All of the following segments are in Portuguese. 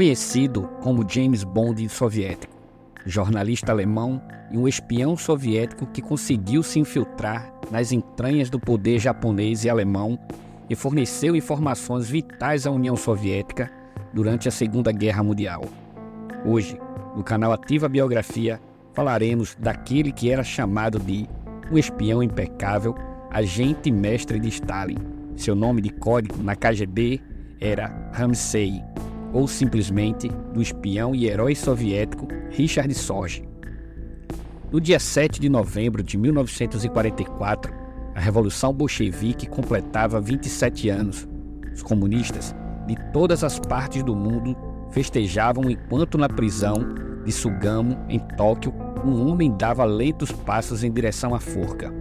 Conhecido como James Bond soviético, jornalista alemão e um espião soviético que conseguiu se infiltrar nas entranhas do poder japonês e alemão e forneceu informações vitais à União Soviética durante a Segunda Guerra Mundial. Hoje, no canal Ativa Biografia, falaremos daquele que era chamado de um espião impecável, agente mestre de Stalin. Seu nome de código na KGB era Ramsey, ou simplesmente do espião e herói soviético Richard Sorge. No dia 7 de novembro de 1944, a Revolução Bolchevique completava 27 anos. Os comunistas de todas as partes do mundo festejavam enquanto na prisão de Sugamo, em Tóquio, um homem dava lentos passos em direção à forca.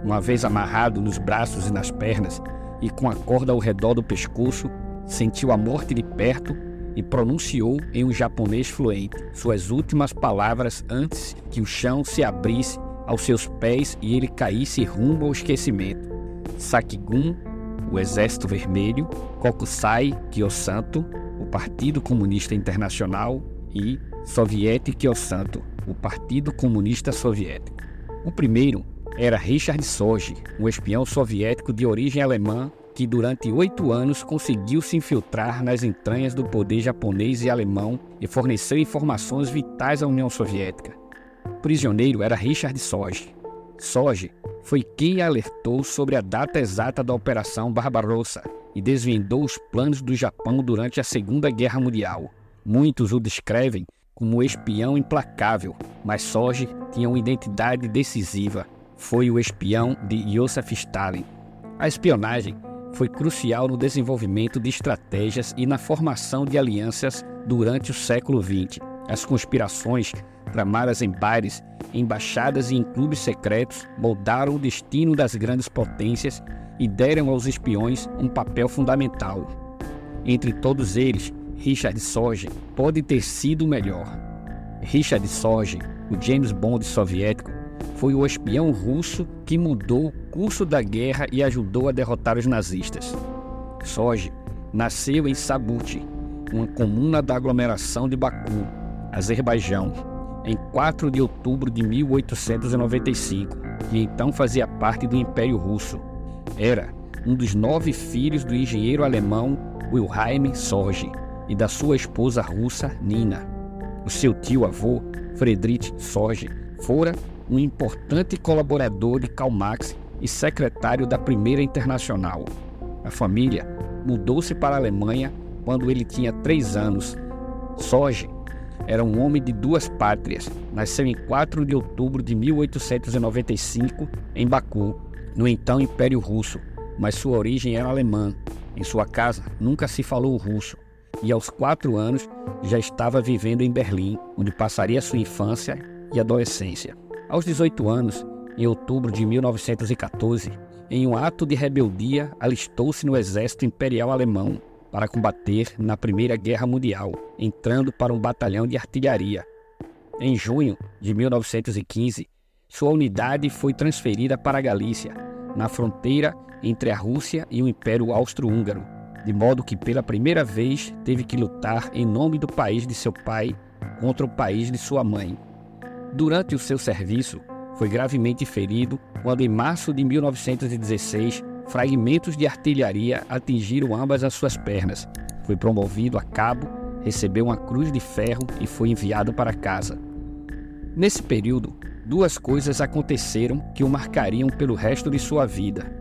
Uma vez amarrado nos braços e nas pernas e com a corda ao redor do pescoço, sentiu a morte de perto e pronunciou em um japonês fluente suas últimas palavras antes que o chão se abrisse aos seus pés e ele caísse rumo ao esquecimento. Sakigun, o Exército Vermelho; Kokusai Kyosanto, o Partido Comunista Internacional; e Soviet Kyosanto, o Partido Comunista Soviético. O primeiro era Richard Sorge, um espião soviético de origem alemã que durante 8 anos conseguiu se infiltrar nas entranhas do poder japonês e alemão e forneceu informações vitais à União Soviética. O prisioneiro era Richard Sorge. Sorge foi quem alertou sobre a data exata da Operação Barbarossa e desvendou os planos do Japão durante a Segunda Guerra Mundial. Muitos o descrevem como espião implacável, mas Sorge tinha uma identidade decisiva. Foi o espião de Joseph Stalin. A espionagem foi crucial no desenvolvimento de estratégias e na formação de alianças durante o século XX. As conspirações, tramadas em bares, embaixadas e em clubes secretos, moldaram o destino das grandes potências e deram aos espiões um papel fundamental. Entre todos eles, Richard Sorge pode ter sido o melhor. Richard Sorge, o James Bond soviético, foi o espião russo que mudou o curso da guerra e ajudou a derrotar os nazistas. Sorge nasceu em Sabuti, uma comuna da aglomeração de Baku, Azerbaijão, em 4 de outubro de 1895, e então fazia parte do Império Russo. Era um dos 9 filhos do engenheiro alemão Wilhelm Sorge e da sua esposa russa Nina. O seu tio-avô, Friedrich Sorge, fora um importante colaborador de Karl Marx e secretário da Primeira Internacional. A família mudou-se para a Alemanha quando ele tinha 3 anos. Sorge era um homem de 2 pátrias. Nasceu em 4 de outubro de 1895 em Baku, no então Império Russo, mas sua origem era alemã. Em sua casa nunca se falou russo e aos 4 anos já estava vivendo em Berlim, onde passaria sua infância e adolescência. Aos 18 anos, em outubro de 1914, em um ato de rebeldia, alistou-se no exército imperial alemão para combater na Primeira Guerra Mundial, entrando para um batalhão de artilharia. Em junho de 1915, sua unidade foi transferida para a Galícia, na fronteira entre a Rússia e o Império Austro-Húngaro, de modo que pela primeira vez teve que lutar em nome do país de seu pai contra o país de sua mãe. Durante o seu serviço, foi gravemente ferido quando, em março de 1916, fragmentos de artilharia atingiram ambas as suas pernas. Foi promovido a cabo, recebeu uma cruz de ferro e foi enviado para casa. Nesse período, 2 coisas aconteceram que o marcariam pelo resto de sua vida.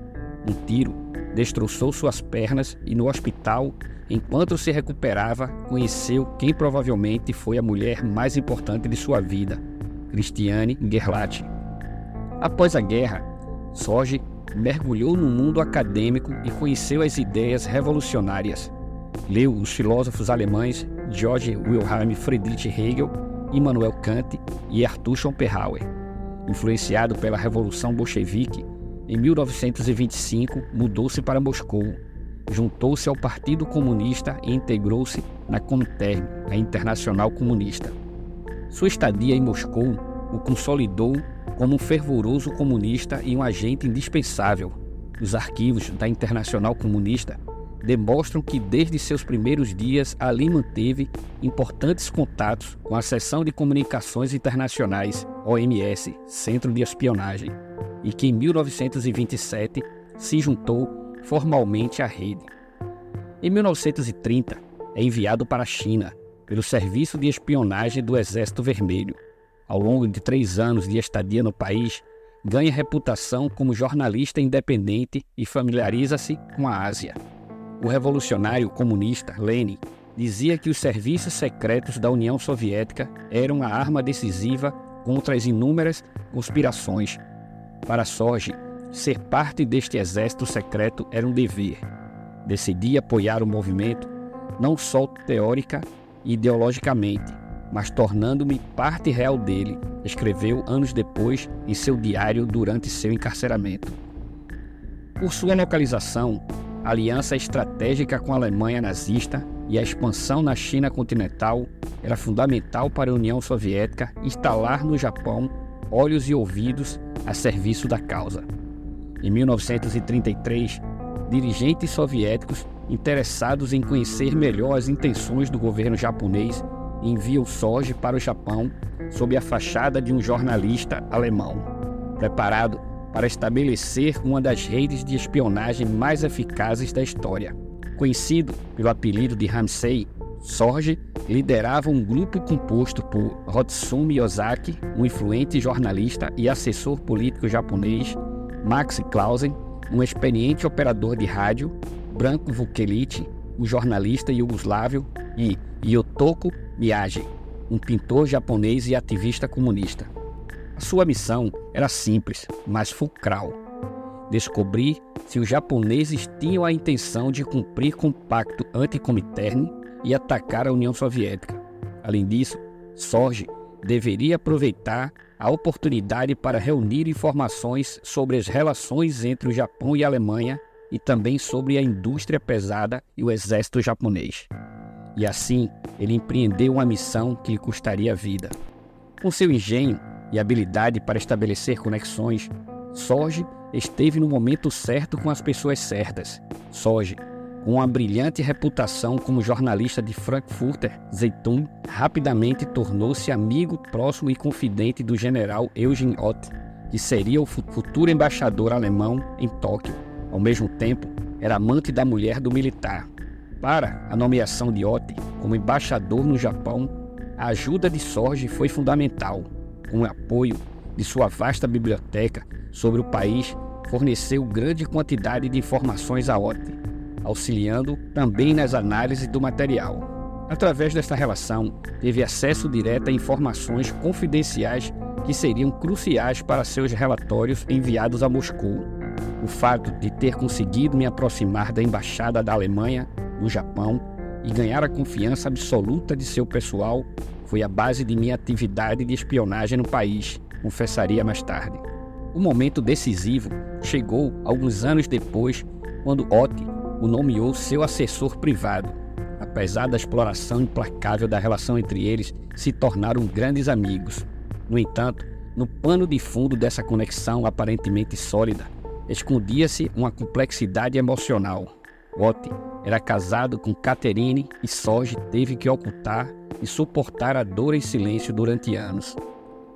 Um tiro destroçou suas pernas e, no hospital, enquanto se recuperava, conheceu quem provavelmente foi a mulher mais importante de sua vida, Christiane Gerlach. Após a guerra, Sorge mergulhou no mundo acadêmico e conheceu as ideias revolucionárias. Leu os filósofos alemães Georg Wilhelm Friedrich Hegel, Immanuel Kant e Arthur Schopenhauer. Influenciado pela Revolução Bolchevique, em 1925 mudou-se para Moscou, juntou-se ao Partido Comunista e integrou-se na Comintern, a Internacional Comunista. Sua estadia em Moscou o consolidou como um fervoroso comunista e um agente indispensável. Os arquivos da Internacional Comunista demonstram que desde seus primeiros dias ali manteve importantes contatos com a Seção de Comunicações Internacionais, OMS, Centro de Espionagem, e que em 1927 se juntou formalmente à rede. Em 1930, é enviado para a China pelo Serviço de Espionagem do Exército Vermelho. Ao longo de 3 anos de estadia no país, ganha reputação como jornalista independente e familiariza-se com a Ásia. O revolucionário comunista Lenin dizia que os serviços secretos da União Soviética eram a arma decisiva contra as inúmeras conspirações. Para Sorge, ser parte deste exército secreto era um dever. Decidi apoiar o movimento, não só teórica e ideologicamente, mas tornando-me parte real dele, escreveu anos depois em seu diário durante seu encarceramento. Por sua localização, a aliança estratégica com a Alemanha nazista e a expansão na China continental era fundamental para a União Soviética instalar no Japão olhos e ouvidos a serviço da causa. Em 1933, dirigentes soviéticos interessados em conhecer melhor as intenções do governo japonês enviam Sorge para o Japão sob a fachada de um jornalista alemão, preparado para estabelecer uma das redes de espionagem mais eficazes da história. Conhecido pelo apelido de Ramsay, Sorge liderava um grupo composto por Hotsumi Ozaki, um influente jornalista e assessor político japonês, Max Clausen, um experiente operador de rádio, Branko Vukelić, um jornalista iugoslávio, e Yotoko Miyagi, um pintor japonês e ativista comunista. A sua missão era simples, mas fulcral: descobrir se os japoneses tinham a intenção de cumprir com o pacto anti-Comintern e atacar a União Soviética. Além disso, Sorge deveria aproveitar a oportunidade para reunir informações sobre as relações entre o Japão e a Alemanha e também sobre a indústria pesada e o exército japonês. E assim, ele empreendeu uma missão que lhe custaria a vida. Com seu engenho e habilidade para estabelecer conexões, Sorge esteve no momento certo com as pessoas certas. Sorge, com uma brilhante reputação como jornalista de Frankfurter Zeitung, rapidamente tornou-se amigo próximo e confidente do general Eugen Ott, que seria o futuro embaixador alemão em Tóquio. Ao mesmo tempo, era amante da mulher do militar. Para a nomeação de Ott como embaixador no Japão, a ajuda de Sorge foi fundamental. Com o apoio de sua vasta biblioteca sobre o país, forneceu grande quantidade de informações a Ott, auxiliando também nas análises do material. Através desta relação, teve acesso direto a informações confidenciais que seriam cruciais para seus relatórios enviados a Moscou. O fato de ter conseguido me aproximar da embaixada da Alemanha no Japão e ganhar a confiança absoluta de seu pessoal foi a base de minha atividade de espionagem no país, confessaria mais tarde. O momento decisivo chegou alguns anos depois, quando Ott o nomeou seu assessor privado. Apesar da exploração implacável da relação entre eles, se tornaram grandes amigos. No entanto, no pano de fundo dessa conexão aparentemente sólida, escondia-se uma complexidade emocional. Ott era casado com Catherine e Sorge teve que ocultar e suportar a dor em silêncio durante anos.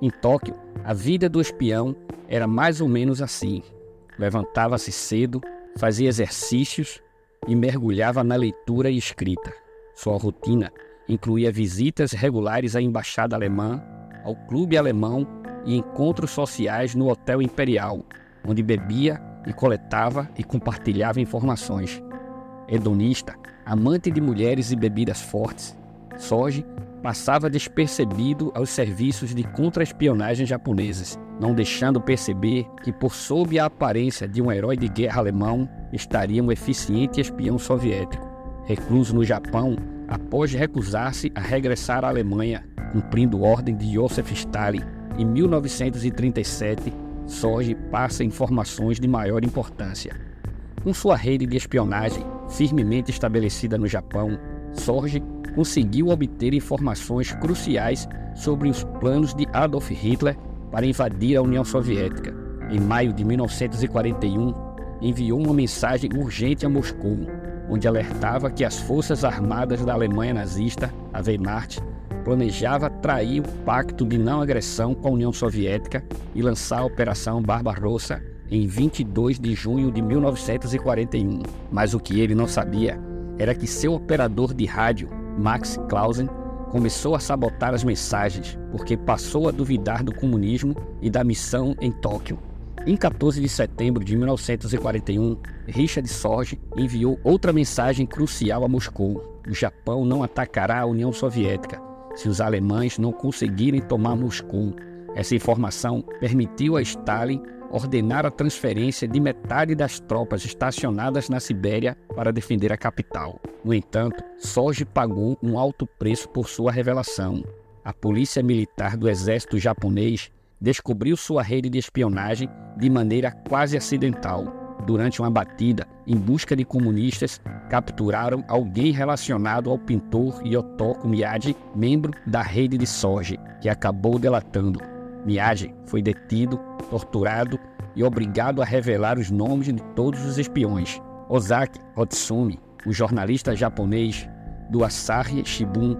Em Tóquio, a vida do espião era mais ou menos assim. Levantava-se cedo, fazia exercícios e mergulhava na leitura e escrita. Sua rotina incluía visitas regulares à embaixada alemã, ao clube alemão e encontros sociais no Hotel Imperial, onde bebia e coletava e compartilhava informações. Hedonista, amante de mulheres e bebidas fortes, Sorge passava despercebido aos serviços de contra-espionagem japoneses, não deixando perceber que, por sob a aparência de um herói de guerra alemão, estaria um eficiente espião soviético, recluso no Japão após recusar-se a regressar à Alemanha, cumprindo ordem de Joseph Stalin. Em 1937, Sorge passa informações de maior importância. Com sua rede de espionagem firmemente estabelecida no Japão, Sorge conseguiu obter informações cruciais sobre os planos de Adolf Hitler para invadir a União Soviética. Em maio de 1941, enviou uma mensagem urgente a Moscou, onde alertava que as forças armadas da Alemanha nazista, a Wehrmacht, planejava trair o pacto de não agressão com a União Soviética e lançar a Operação Barbarossa em 22 de junho de 1941. Mas o que ele não sabia era que seu operador de rádio, Max Clausen, começou a sabotar as mensagens porque passou a duvidar do comunismo e da missão em Tóquio. Em 14 de setembro de 1941, Richard Sorge enviou outra mensagem crucial a Moscou: o Japão não atacará a União Soviética se os alemães não conseguirem tomar Moscou. Essa informação permitiu a Stalin ordenar a transferência de metade das tropas estacionadas na Sibéria para defender a capital. No entanto, Sorge pagou um alto preço por sua revelação. A polícia militar do exército japonês descobriu sua rede de espionagem de maneira quase acidental. Durante uma batida em busca de comunistas, capturaram alguém relacionado ao pintor Yotoko Miyagi, membro da rede de Sorge, que acabou delatando. Miyagi foi detido, torturado e obrigado a revelar os nomes de todos os espiões. Ozaki Hotsumi, o jornalista japonês do Asahi Shimbun,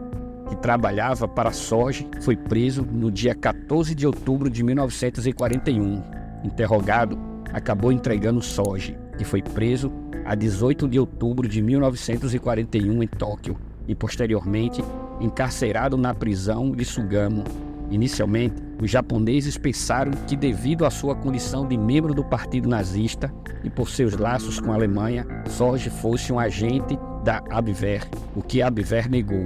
que trabalhava para Sorge, foi preso no dia 14 de outubro de 1941. Interrogado, acabou entregando Sorge, que foi preso a 18 de outubro de 1941 em Tóquio e posteriormente encarcerado na prisão de Sugamo. Inicialmente, os japoneses pensaram que, devido à sua condição de membro do Partido Nazista e por seus laços com a Alemanha, Sorge fosse um agente da Abwehr, o que a Abwehr negou.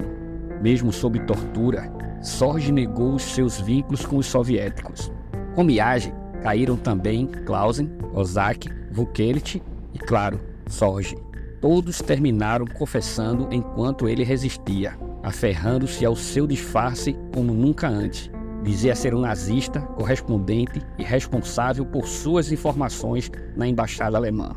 Mesmo sob tortura, Sorge negou os seus vínculos com os soviéticos. Com Miyagi, caíram também Clausen, Ozaki, Vukelic e, claro, Sorge. Todos terminaram confessando enquanto ele resistia, aferrando-se ao seu disfarce como nunca antes. Dizia ser um nazista, correspondente e responsável por suas informações na embaixada alemã.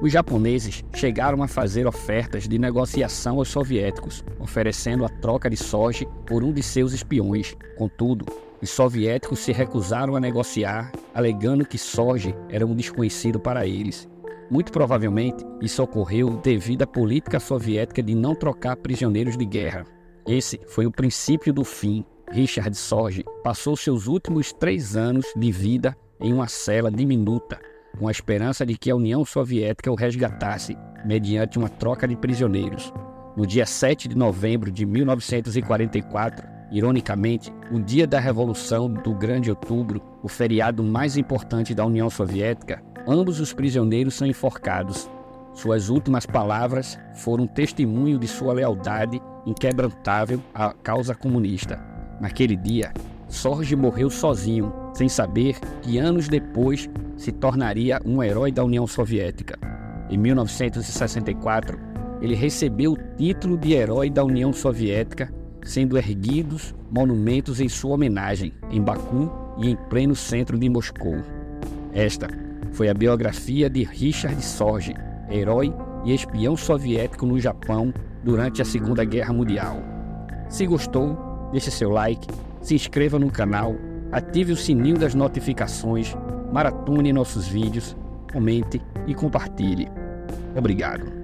Os japoneses chegaram a fazer ofertas de negociação aos soviéticos, oferecendo a troca de Sorge por um de seus espiões. Contudo, os soviéticos se recusaram a negociar, alegando que Sorge era um desconhecido para eles. Muito provavelmente, isso ocorreu devido à política soviética de não trocar prisioneiros de guerra. Esse foi o princípio do fim. Richard Sorge passou seus últimos 3 anos de vida em uma cela diminuta, com a esperança de que a União Soviética o resgatasse, mediante uma troca de prisioneiros. No dia 7 de novembro de 1944, ironicamente, o dia da Revolução do Grande Outubro, o feriado mais importante da União Soviética, ambos os prisioneiros são enforcados. Suas últimas palavras foram testemunho de sua lealdade inquebrantável à causa comunista. Naquele dia, Sorge morreu sozinho, sem saber que anos depois se tornaria um herói da União Soviética. Em 1964, ele recebeu o título de Herói da União Soviética, sendo erguidos monumentos em sua homenagem em Baku e em pleno centro de Moscou. Esta foi a biografia de Richard Sorge, herói e espião soviético no Japão durante a Segunda Guerra Mundial. Se gostou, deixe seu like, se inscreva no canal, ative o sininho das notificações, maratone nossos vídeos, comente e compartilhe. Obrigado.